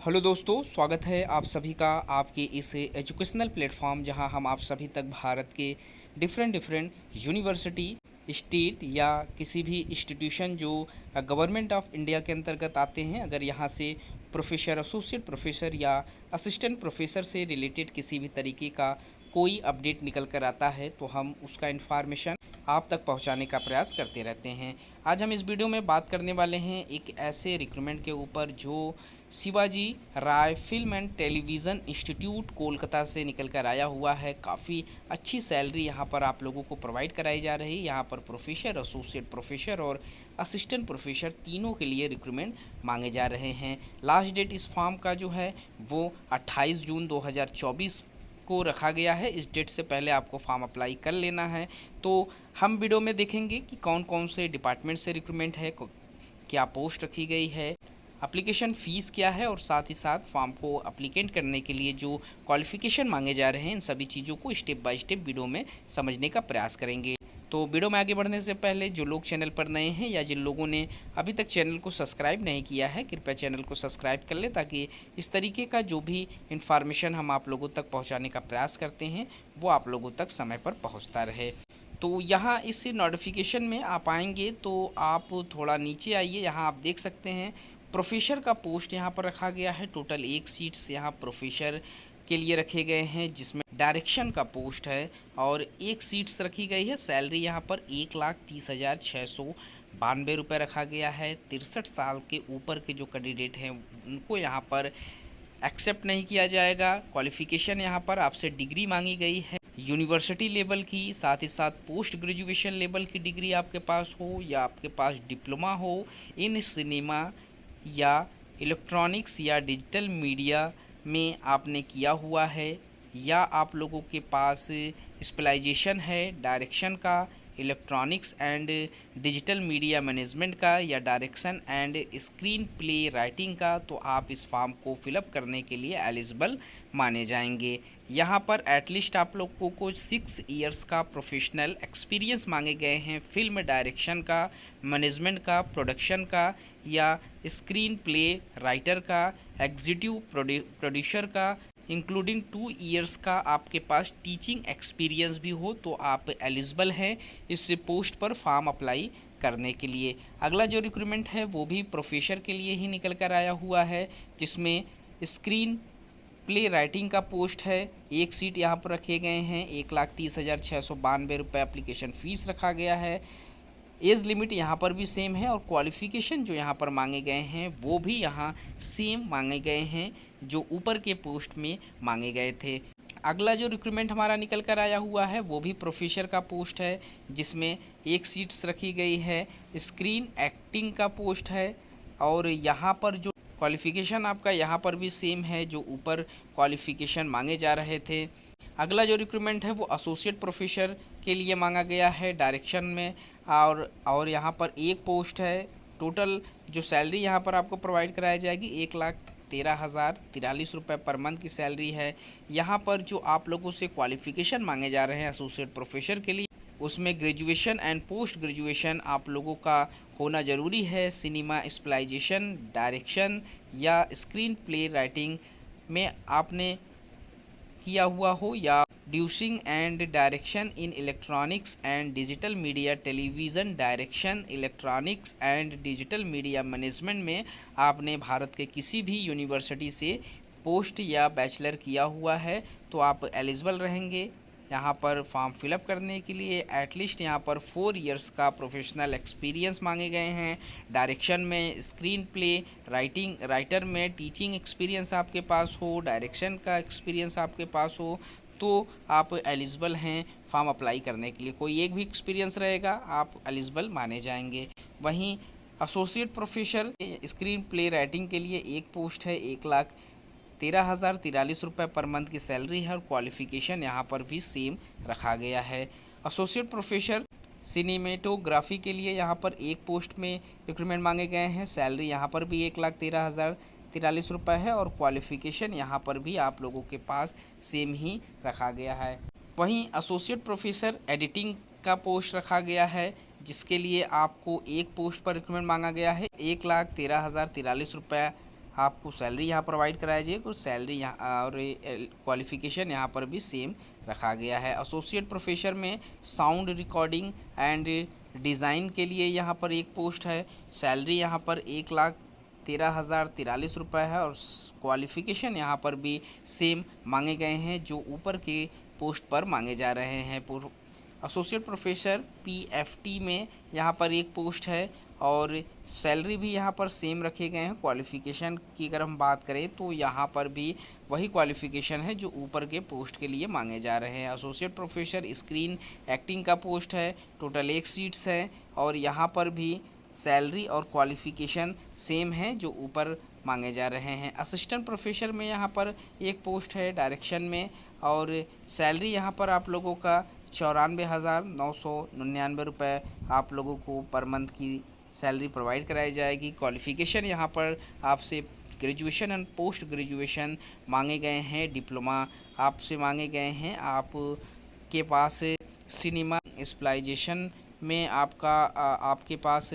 Hello दोस्तों, स्वागत है आप सभी का आपके इस एजुकेशनल प्लेटफॉर्म जहां हम आप सभी तक भारत के डिफरेंट डिफरेंट यूनिवर्सिटी, स्टेट या किसी भी इंस्टीट्यूशन जो गवर्नमेंट ऑफ इंडिया के अंतर्गत आते हैं, अगर यहां से प्रोफेसर, एसोसिएट प्रोफेसर या असिस्टेंट प्रोफेसर से रिलेटेड किसी भी तरीके का कोई अपडेट निकल कर आता है तो हम उसका इन्फॉर्मेशन आप तक पहुंचाने का प्रयास करते रहते हैं। आज हम इस वीडियो में बात करने वाले हैं एक ऐसे रिक्रूटमेंट के ऊपर जो Shivaji Rai film and television institute Kolkata से निकल कर आया हुआ है। काफ़ी अच्छी सैलरी यहाँ पर आप लोगों को प्रोवाइड कराई जा रही है। यहाँ पर प्रोफेसर, एसोसिएट प्रोफेसर और असिस्टेंट प्रोफेसर तीनों के लिए रिक्रूटमेंट मांगे जा रहे हैं। लास्ट डेट इस फॉर्म का जो है वो 28 जून 2024 को रखा गया है। इस डेट से पहले आपको फॉर्म अप्लाई कर लेना है। तो हम वीडियो में देखेंगे कि कौन कौन से डिपार्टमेंट से रिक्रूटमेंट है, क्या पोस्ट रखी गई है, एप्लीकेशन फ़ीस क्या है और साथ ही साथ फॉर्म को अप्लीकेंट करने के लिए जो क्वालिफ़िकेशन मांगे जा रहे हैं, इन सभी चीज़ों को स्टेप बाय स्टेप वीडियो में समझने का प्रयास करेंगे। तो वीडियो में आगे बढ़ने से पहले जो लोग चैनल पर नए हैं या जिन लोगों ने अभी तक चैनल को सब्सक्राइब नहीं किया है, कृपया चैनल को सब्सक्राइब कर ले ताकि इस तरीके का जो भी इन्फॉर्मेशन हम आप लोगों तक पहुंचाने का प्रयास करते हैं वो आप लोगों तक समय पर पहुंचता रहे। तो यहाँ इस नोटिफिकेशन में आप आएंगे तो आप थोड़ा नीचे आइए, यहाँ आप देख सकते हैं प्रोफेसर का पोस्ट यहाँ पर रखा गया है। टोटल 1 सीट्स यहाँ प्रोफेसर के लिए रखे गए हैं, जिसमें डायरेक्शन का पोस्ट है और 1 सीट्स रखी गई है। सैलरी यहाँ पर 1,30,692 रुपये रखा गया है। 63 साल के ऊपर के जो कैंडिडेट हैं उनको यहाँ पर एक्सेप्ट नहीं किया जाएगा। क्वालिफ़िकेशन यहाँ पर आपसे डिग्री मांगी गई है यूनिवर्सिटी लेवल की, साथ ही साथ पोस्ट ग्रेजुएशन लेवल की डिग्री आपके पास हो या आपके पास डिप्लोमा हो इन सिनेमा या इलेक्ट्रॉनिक्स या डिजिटल मीडिया में आपने किया हुआ है, या आप लोगों के पास स्पेशलाइजेशन है डायरेक्शन का, electronics and digital media management का या direction and screen play writing का, तो आप इस फॉर्म को फिलअप करने के लिए एलिजिबल माने जाएंगे। यहाँ पर एटलीस्ट आप लोगों को 6 इयर्स का प्रोफेशनल एक्सपीरियंस मांगे गए हैं, फिल्म डायरेक्शन का, मैनेजमेंट का, प्रोडक्शन का या स्क्रीन प्ले राइटर का, एग्जीक्यूटिव प्रोड्यूसर का, इंक्लूडिंग 2 इयर्स का आपके पास टीचिंग एक्सपीरियंस भी हो तो आप एलिजिबल हैं इस पोस्ट पर फॉर्म अप्लाई करने के लिए। अगला जो रिक्रूटमेंट है वो भी प्रोफेसर के लिए ही निकल कर आया हुआ है, जिसमें स्क्रीन प्ले राइटिंग का पोस्ट है। 1 सीट यहाँ पर रखे गए हैं। 1,30,692 रुपये एप्लीकेशन फ़ीस रखा गया है। एज लिमिट यहाँ पर भी सेम है और क्वालिफ़िकेशन जो यहाँ पर मांगे गए हैं वो भी यहाँ सेम मांगे गए हैं जो ऊपर के पोस्ट में मांगे गए थे। अगला जो रिक्रूटमेंट हमारा निकल कर आया हुआ है वो भी प्रोफेसर का पोस्ट है, जिसमें 1 सीट्स रखी गई है। स्क्रीन एक्टिंग का पोस्ट है और यहाँ पर जो क्वालिफ़िकेशन आपका यहाँ पर भी सेम है जो ऊपर क्वालिफ़िकेशन मांगे जा रहे थे। अगला जो रिक्रूटमेंट है वो एसोसिएट प्रोफेसर के लिए मांगा गया है डायरेक्शन में, और यहाँ पर 1 पोस्ट है। टोटल जो सैलरी यहाँ पर आपको प्रोवाइड कराई जाएगी 1,13,043 रुपये पर मंथ की सैलरी है। यहाँ पर जो आप लोगों से क्वालिफ़िकेशन मांगे जा रहे हैं एसोसिएट प्रोफेसर के लिए, उसमें ग्रेजुएशन एंड पोस्ट ग्रेजुएशन आप लोगों का होना ज़रूरी है। सिनेमा स्पेशलाइजेशन, डायरेक्शन या स्क्रीन प्ले राइटिंग में आपने किया हुआ हो, या producing and direction in electronics and digital media, television direction, electronics and digital media management में आपने भारत के किसी भी यूनिवर्सिटी से पोस्ट या बैचलर किया हुआ है तो आप एलिजिबल रहेंगे यहाँ पर फॉर्म फिलअप करने के लिए। एटलीस्ट यहाँ पर 4 इयर्स का प्रोफेशनल एक्सपीरियंस मांगे गए हैं। डायरेक्शन में, स्क्रीन प्ले राइटर में टीचिंग एक्सपीरियंस आपके पास हो, डायरेक्शन का एक्सपीरियंस आपके पास हो तो आप एलिजिबल हैं फॉर्म अप्लाई करने के लिए। कोई एक भी एक्सपीरियंस रहेगा आप एलिजिबल माने जाएंगे। वहीं associate professor screen play writing के लिए 1 पोस्ट है। 1,13,043 रुपये पर मंथ की सैलरी है और क्वालिफ़िकेशन यहाँ पर भी सेम रखा गया है। एसोसिएट प्रोफेसर सिनेमेटोग्राफी के लिए यहाँ पर 1 पोस्ट में रिक्रूटमेंट मांगे गए हैं। सैलरी यहाँ पर भी 1,13,043 रुपये है और क्वालिफ़िकेशन यहाँ पर भी आप लोगों के पास सेम ही रखा गया है। वहीं एसोसिएट प्रोफेसर एडिटिंग का पोस्ट रखा गया है, जिसके लिए आपको 1 पोस्ट पर रिक्रूटमेंट मांगा गया है। 1,13,043 रुपये आपको सैलरी यहाँ प्रोवाइड कराया जाएगी और सैलरी यहाँ और क्वालिफ़िकेशन यहाँ पर भी सेम रखा गया है। एसोसिएट प्रोफेसर में साउंड रिकॉर्डिंग एंड डिज़ाइन के लिए यहाँ पर एक पोस्ट है। सैलरी यहाँ पर 1,13,043 है और क्वालिफ़िकेशन यहाँ पर भी सेम मांगे गए हैं जो ऊपर के पोस्ट पर मांगे जा रहे हैं। एसोसिएट प्रोफेसर पीएफटी में यहाँ पर एक पोस्ट है और सैलरी भी यहाँ पर सेम रखे गए हैं। क्वालिफ़िकेशन की अगर हम बात करें तो यहाँ पर भी वही क्वालिफ़िकेशन है जो ऊपर के पोस्ट के लिए मांगे जा रहे हैं। एसोसिएट प्रोफेसर स्क्रीन एक्टिंग का पोस्ट है, टोटल 1 सीट्स है और यहाँ पर भी सैलरी और क्वालिफ़िकेशन सेम है जो ऊपर मांगे जा रहे हैं। असिस्टेंट प्रोफेसर में यहाँ पर एक पोस्ट है डायरेक्शन में और सैलरी यहाँ पर आप लोगों का 94,999 रुपये आप लोगों को पर मंथ की सैलरी प्रोवाइड कराई जाएगी। क्वालिफ़िकेशन यहाँ पर आपसे ग्रेजुएशन एंड पोस्ट ग्रेजुएशन मांगे गए हैं, डिप्लोमा आपसे मांगे गए हैं। आप के पास सिनेमा स्पेशलाइजेशन में आपके पास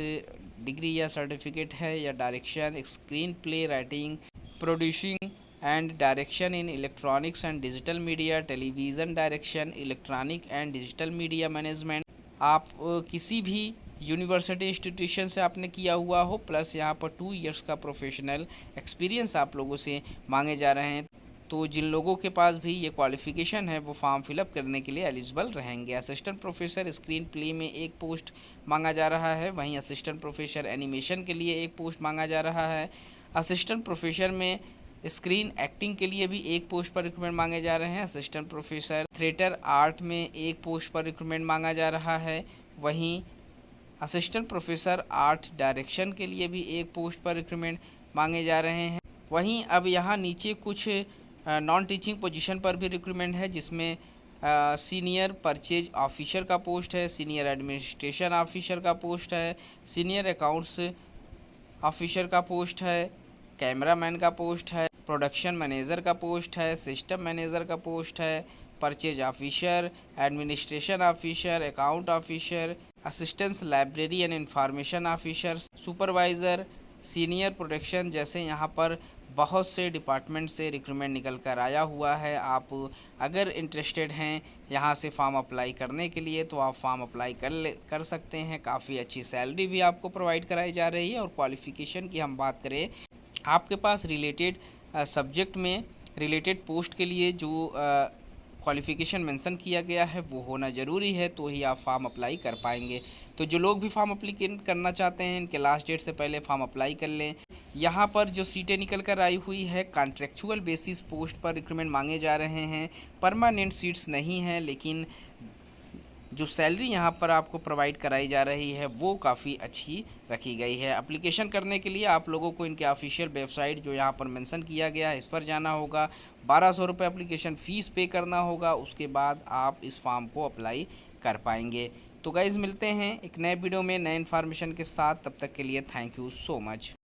डिग्री या सर्टिफिकेट है या direction, screen play writing, producing and direction in electronics and digital media, television direction, electronic and digital media management. आप किसी भी यूनिवर्सिटी इंस्टीट्यूशन से आपने किया हुआ हो, प्लस यहाँ पर 2 इयर्स का प्रोफेशनल एक्सपीरियंस आप लोगों से मांगे जा रहे हैं। तो जिन लोगों के पास भी ये क्वालिफ़िकेशन है वो फॉर्म फिलअप करने के लिए एलिजिबल रहेंगे। असिस्टेंट प्रोफेसर स्क्रीन प्ले में एक पोस्ट मांगा जा रहा है, वहीं असिस्टेंट प्रोफेसर एनिमेशन के लिए एक पोस्ट मांगा जा रहा है। असिस्टेंट प्रोफेसर में स्क्रीन एक्टिंग के लिए भी एक पोस्ट पर रिक्रूटमेंट मांगे जा रहे हैं। असिस्टेंट प्रोफेसर थिएटर आर्ट में एक पोस्ट पर रिक्रूटमेंट मांगा जा रहा है। वहीं असिस्टेंट प्रोफेसर आर्ट डायरेक्शन के लिए भी एक पोस्ट पर रिक्रूटमेंट मांगे जा रहे हैं। वहीं अब यहाँ नीचे कुछ नॉन टीचिंग पोजीशन पर भी रिक्रूटमेंट है, जिसमें सीनियर परचेज ऑफिसर का पोस्ट है, सीनियर एडमिनिस्ट्रेशन ऑफिसर का पोस्ट है, सीनियर अकाउंट्स ऑफिसर का पोस्ट है, कैमरामैन का पोस्ट है, प्रोडक्शन मैनेजर का पोस्ट है, सिस्टम मैनेजर का पोस्ट है, purchase officer, administration officer, account officer, assistance library and information officer, supervisor, senior production. जैसे यहाँ पर बहुत से डिपार्टमेंट से रिक्रूटमेंट निकल कर आया हुआ है। आप अगर इंटरेस्टेड हैं यहाँ से फॉर्म अप्लाई करने के लिए तो आप फॉर्म अप्लाई कर सकते हैं। काफ़ी अच्छी सैलरी भी आपको प्रोवाइड कराई जा रही है। और क्वालिफ़िकेशन की हम बात करें, आपके पास रिलेटेड सब्जेक्ट में रिलेटेड पोस्ट के लिए जो क्वालिफ़िकेशन मेंशन किया गया है वो होना ज़रूरी है, तो ही आप फॉर्म अप्लाई कर पाएंगे। तो जो लोग भी फॉर्म अप्लीकेट करना चाहते हैं इनके लास्ट डेट से पहले फॉर्म अप्लाई कर लें। यहाँ पर जो सीटें निकल कर आई हुई है, कॉन्ट्रेक्चुअल बेसिस पोस्ट पर रिक्रूटमेंट मांगे जा रहे हैं। परमानेंट सीट्स नहीं हैं, लेकिन जो सैलरी यहाँ पर आपको प्रोवाइड कराई जा रही है वो काफ़ी अच्छी रखी गई है। एप्लीकेशन करने के लिए आप लोगों को इनके ऑफिशियल वेबसाइट जो यहाँ पर मेंशन किया गया है इस पर जाना होगा। 1200 रुपये एप्लीकेशन फ़ीस पे करना होगा, उसके बाद आप इस फॉर्म को अप्लाई कर पाएंगे। तो गाइज़ मिलते हैं एक नए वीडियो में नए इन्फॉर्मेशन के साथ, तब तक के लिए थैंक यू सो मच।